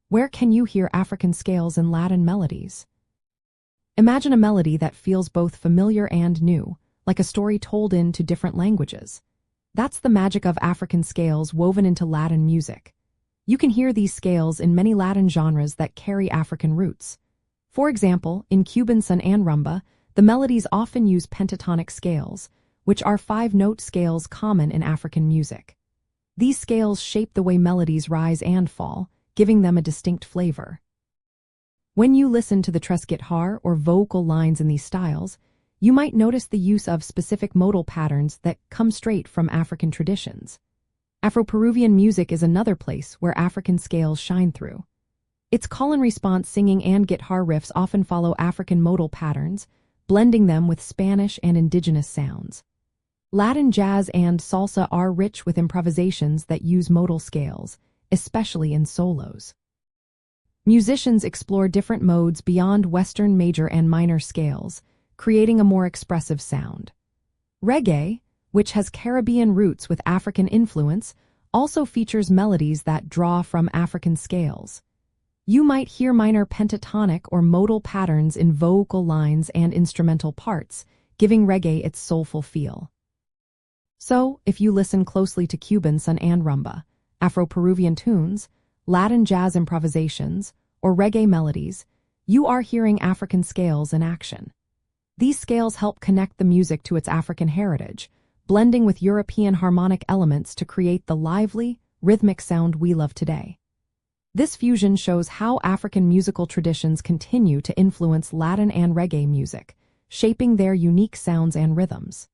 Where can you hear African scales in Latin melodies? Imagine a melody that feels both familiar and new, like a story told into different languages. That's the magic of African scales woven into Latin music. You can hear these scales in many Latin genres that carry African roots. For example, in Cuban Salsa and Rumba, the melodies often use pentatonic scales, which are five-note scales common in African music. These scales shape the way melodies rise and fall, giving them a distinct flavor. When you listen to the tres guitar or vocal lines in these styles, you might notice the use of specific modal patterns that come straight from African traditions. Afro-Peruvian music is another place where African scales shine through. Its call-and-response singing and guitar riffs often follow African modal patterns, blending them with Spanish and indigenous sounds. Latin jazz and salsa are rich with improvisations that use modal scales, especially in solos. Musicians explore different modes beyond Western major and minor scales, creating a more expressive sound. Reggae, which has Caribbean roots with African influence, also features melodies that draw from African scales. You might hear minor pentatonic or modal patterns in vocal lines and instrumental parts, giving reggae its soulful feel. So, if you listen closely to Cuban Salsa and Rumba, Afro-Peruvian tunes, Latin jazz improvisations, or reggae melodies, you are hearing African scales in action. These scales help connect the music to its African heritage, blending with European harmonic elements to create the lively, rhythmic sound we love today. This fusion shows how African musical traditions continue to influence Latin and reggae music, shaping their unique sounds and rhythms.